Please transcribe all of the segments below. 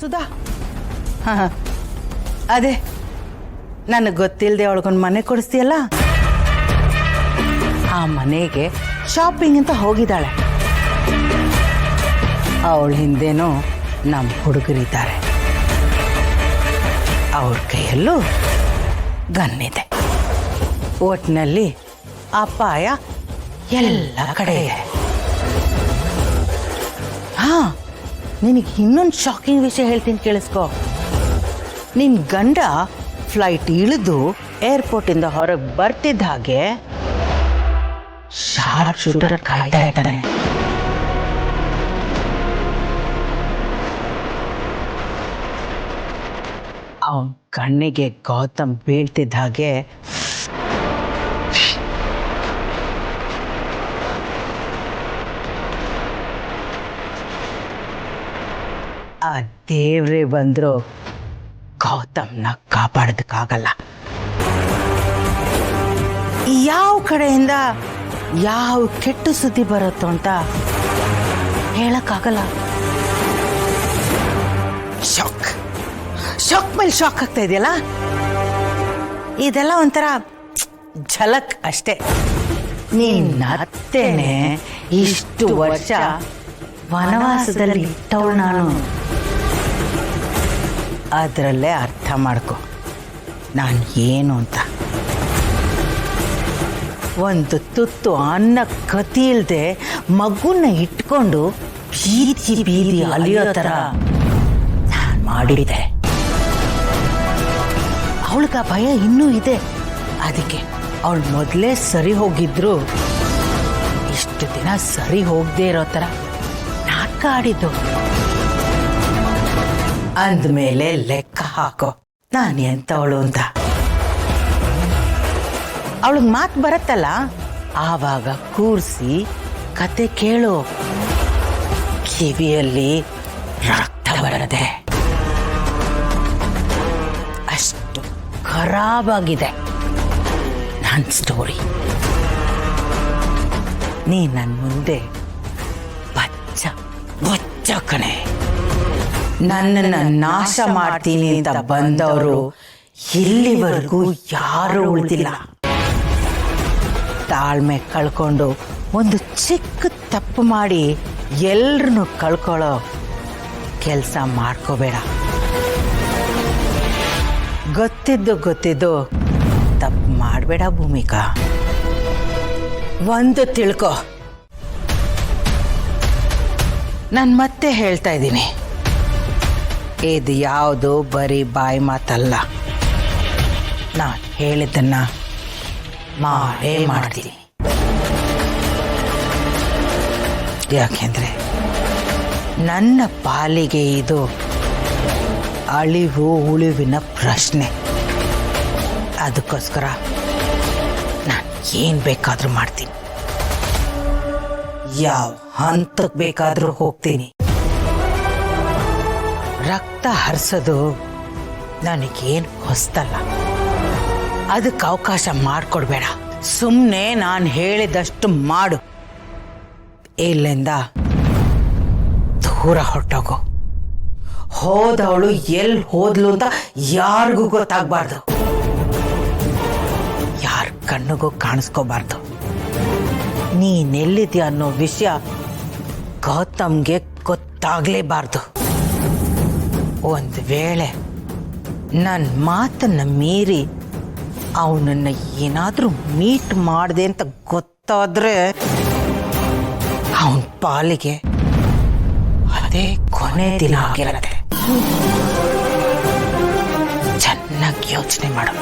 ಸುಧಾ ಅದೇ ನನಗೆ ಗೊತ್ತಿಲ್ಲದೆ ಅವಳಿಗೊಂದು ಮನೆ ಕೊಡಿಸ್ತೀಯಲ್ಲ, ಆ ಮನೆಗೆ ಶಾಪಿಂಗ್ ಅಂತ ಹೋಗಿದ್ದಾಳೆ. ಅವಳ ಹಿಂದೆನೂ ನಮ್ಮ ಹುಡುಗರಿದ್ದಾರೆ, ಅವ್ರ ಕೈಯಲ್ಲೂ ಗನ್ನಿದೆ. ಒಟ್ಟಿನಲ್ಲಿ ಅಪಾಯ ಎಲ್ಲ ಕಡೆ ಇದೆ. ನಿನಗೆ ಇನ್ನೊಂದು ಶಾಕಿಂಗ್ ವಿಷಯ ಹೇಳ್ತೀನಿ, ಕೇಳಿಸ್ಕೊ. ನಿನ್ನ ಗಂಡ ಫ್ಲೈಟ್ ಇಳಿದು ಏರ್ಪೋರ್ಟಿಂದ ಹೊರಗೆ ಬರ್ತಿದ್ದ ಹಾಗೆ ಶಾರ್ಪ್ ಶೂಟರ್ ಕಾಯ್ತಾ ಇದ್ದಾನೆ. ಅವನ ಕಣ್ಣಿಗೆ ಗೌತಮ್ ಬೀಳ್ತಿದ್ದ ಹಾಗೆ ಆ ದೇವ್ರೇ ಬಂದ್ರು ಗೌತಮ್ನ ಕಾಪಾಡೋದಕ್ಕಾಗಲ್ಲ. ಯಾವ ಕಡೆಯಿಂದ ಯಾವ ಕೆಟ್ಟ ಸುದ್ದಿ ಬರುತ್ತೋ ಅಂತ ಹೇಳಕ್ಕಾಗಲ್ಲ. ಶಾಕ್ ಶಾಕ್ ಮೇಲೆ ಶಾಕ್ ಆಗ್ತಾ ಇದೆಯಲ್ಲ, ಇದೆಲ್ಲ ಒಂಥರ ಝಲಕ್ ಅಷ್ಟೇ. ನಿನ್ನ ಅತ್ತೆನೆ ಇಷ್ಟು ವರ್ಷ ವನವಾಸದಲ್ಲಿ ಇಟ್ಟವಳು ನಾನು. ಅದರಲ್ಲೇ ಅರ್ಥ ಮಾಡ್ಕೊ ನಾನು ಏನು ಅಂತ. ಒಂದು ತುತ್ತು ಅನ್ನ ಗತಿ ಇಲ್ಲದೆ ಮಗುನ ಇಟ್ಕೊಂಡು ಬೀದಿ ಬೀದಿ ಅಲಿಯೋ ಥರ ನಾನು ಮಾಡಿದೆ. ಅವಳಿಗೆ ಆ ಭಯ ಇನ್ನೂ ಇದೆ. ಅದಕ್ಕೆ ಅವಳು ಮೊದಲೇ ಸರಿ ಹೋಗಿದ್ರು ಇಷ್ಟು ದಿನ ಸರಿ ಹೋಗದೆ ಇರೋ ಥರ ನಾಟಕ ಆಡಿದ್ದು. ಅಂದಮೇಲೆ ಲೆಕ್ಕ ಹಾಕೋ ನಾನು ಎಂಥವಳು ಅಂತ. ಅವಳಿಗೆ ಮಾತು ಬರುತ್ತಲ್ಲ, ಆವಾಗ ಕೂರಿಸಿ ಕತೆ ಕೇಳು. ಕಿವಿಯಲ್ಲಿ ರಕ್ತ ಬರದೆ. ಅಷ್ಟು ಖರಾಬಾಗಿದೆ ನನ್ನ ಸ್ಟೋರಿ. ನೀ ನನ್ನ ಮುಂದೆ ಬಚ್ಚ ಬಚ್ಚ ಕಣೆ. ನನ್ನನ್ನು ನಾಶ ಮಾಡ್ತೀನಿ ಅಂತ ಬಂದವರು ಇಲ್ಲಿವರೆಗೂ ಯಾರೂ ಉಳಿದಿಲ್ಲ. ತಾಳ್ಮೆ ಕಳ್ಕೊಂಡು ಒಂದು ಚಿಕ್ಕ ತಪ್ಪು ಮಾಡಿ ಎಲ್ರನ್ನೂ ಕಳ್ಕೊಳ್ಳೋ ಕೆಲಸ ಮಾಡ್ಕೋಬೇಡ. ಗೊತ್ತಿದ್ದು ತಪ್ಪು ಮಾಡಬೇಡ ಭೂಮಿಕಾ. ಒಂದು ತಿಳ್ಕೊ, ನಾನು ಮತ್ತೆ ಹೇಳ್ತಾ ಇದ್ದೀನಿ, ಇದು ಯಾವುದು ಬರೀ ಬಾಯಿ ಮಾತಲ್ಲ. ನಾನು ಹೇಳಿದ್ದನ್ನ ಮಾಡೇ ಮಾಡ್ತೀನಿ. ಯಾಕೆಂದ್ರೆ ನನ್ನ ಪಾಲಿಗೆ ಇದು ಅಳಿವು ಉಳಿವಿನ ಪ್ರಶ್ನೆ. ಅದಕ್ಕೋಸ್ಕರ ನಾನು ಏನು ಬೇಕಾದರೂ ಮಾಡ್ತೀನಿ, ಯಾವ ಹಂತಕ್ಕೆ ಬೇಕಾದರೂ ಹೋಗ್ತೀನಿ. ರಕ್ತ ಹರಿಸೋದು ನನಗೇನು ಹೊಸ್ತಲ್ಲ. ಅದಕ್ಕೆ ಅವಕಾಶ ಮಾಡಿಕೊಡ್ಬೇಡ. ಸುಮ್ಮನೆ ನಾನು ಹೇಳಿದಷ್ಟು ಮಾಡು. ಇಲ್ಲಿಂದ ದೂರ ಹೊರಟೋಗು. ಹೋದವಳು ಎಲ್ಲಿ ಹೋದ್ಲು ಅಂತ ಯಾರಿಗೂ ಗೊತ್ತಾಗಬಾರ್ದು, ಯಾರ ಕಣ್ಣಿಗೂ ಕಾಣಿಸ್ಕೋಬಾರ್ದು. ನೀನೆಲ್ಲಿದ್ಯಾ ಅನ್ನೋ ವಿಷಯ ಗೌತಮ್ಗೆ ಗೊತ್ತಾಗಲೇಬಾರ್ದು. ಒಂದು ವೇಳೆ ನನ್ನ ಮಾತನ್ನು ಮೀರಿ ಅವನನ್ನು ಏನಾದರೂ ಮೀಟ್ ಮಾಡಿದೆ ಅಂತ ಗೊತ್ತಾದ್ರೆ ಅವನ ಪಾಲಿಗೆ ಅದೇ ಕೊನೆ ದಿನ ಆಗಿರುತ್ತೆ. ಚೆನ್ನಾಗಿ ಯೋಚನೆ ಮಾಡು.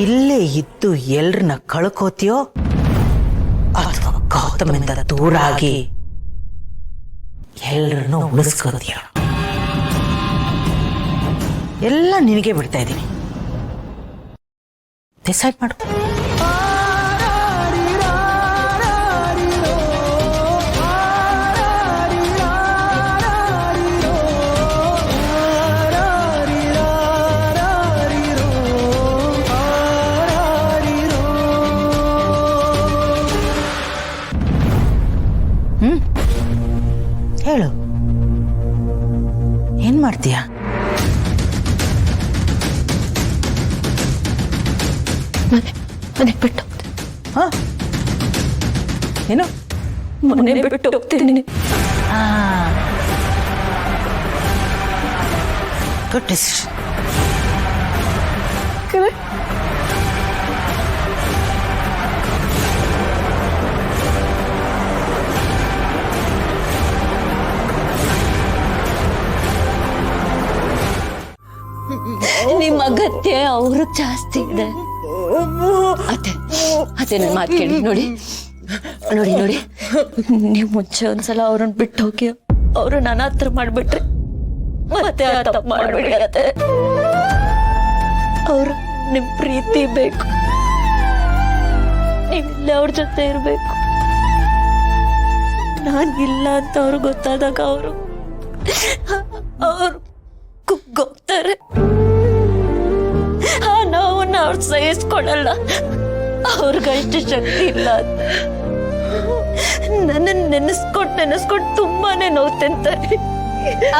ಇಲ್ಲೇ ಇದ್ದು ಎಲ್ರನ್ನ ಕಳ್ಕೋತೀಯೋ ಅಥವಾ ಗೌತಮಿಂದ ದೂರ ಆಗಿ ಎಲ್ಲರನ್ನೂ ಉಳಿಸ್ಕೋತೀಯ, ಎಲ್ಲ ನಿನಗೆ ಬಿಡ್ತಾ ಇದ್ದೀನಿ. ಡಿಸೈಡ್ ಮಾಡು. ಹೇಳು. ಮಾಡ್ತೀಯಾ? ಮನೆ ಬಿಟ್ಟು ಹಾ ಏನು? ಮನೆ ಬಿಟ್ಟು ಹೋಗ್ತೀನಿ. Good decision. ನಿಮ್ಮ ಅಗತ್ಯ ಅವ್ರಿಗೆ ಜಾಸ್ತಿ ಇದೆ. ಅದೇ ನನ್ನ ಮಾತು ಕೇಳಿ. ನೋಡಿ ನೋಡಿ ನೋಡಿ, ನೀವು ಮುಂಚೆ ಒಂದ್ಸಲ ಅವ್ರನ್ನ ಬಿಟ್ಟು ಹೋಗಿ ಅವ್ರು ನನ್ನ ಹತ್ರ ಮಾಡ್ಬಿಟ್ರೆ ಮತ್ತೆ ತಪ್ಪು ಮಾಡ್ಬೇಡಿ ಅತ್ತೆ. ಅವ್ರು ನಿಮ್ ಪ್ರೀತಿ ಬೇಕು, ನೀವಿಲ್ಲ ಅವ್ರ ಜೊತೆ ಇರ್ಬೇಕು. ನಾನಿಲ್ಲ ಅಂತ ಅವ್ರು ಗೊತ್ತಾದಾಗ ಅವರು ಕುಗ್ಗೋಗ್ತಾರೆ. ಆ ನೋವನ್ನ ಅವ್ರು ಸಹಿಸ್ಕೊಳ್ಳಲ್ಲ, ಅವ್ರಿಗಷ್ಟು ಶಕ್ತಿ ಇಲ್ಲ. ನನ್ನ ನೆನೆಸ್ಕೊಂಡು ತುಂಬಾನೇ ನೋವು ತಿಂತಾರೆ.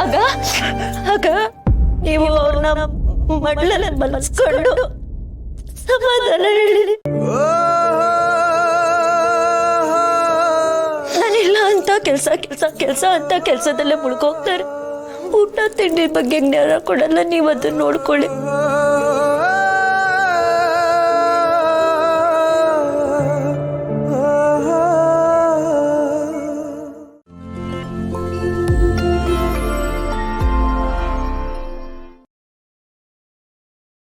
ಆಗ ನೀವು ಅವ್ರನ್ನ ಮಡ್ಲಲ್ಲಿ ಮಲಗಿಸ್ಕೊಂಡು ಸಮಾಧಾನ ಹೇಳಿರಿ. ನಾನಿಲ್ಲ ಅಂತ ಕೆಲ್ಸ ಅಂತ ಕೆಲ್ಸದಲ್ಲೇ ಮುಳ್ಕೋಗ್ತಾರೆ. ಊಟ ತಿಂಡಿ ಬಗ್ಗೆ ಜ್ಞಾನ ಕೊಡಲ್ಲ. ನೀವು ಅದನ್ನ ನೋಡ್ಕೊಳ್ಳಿ.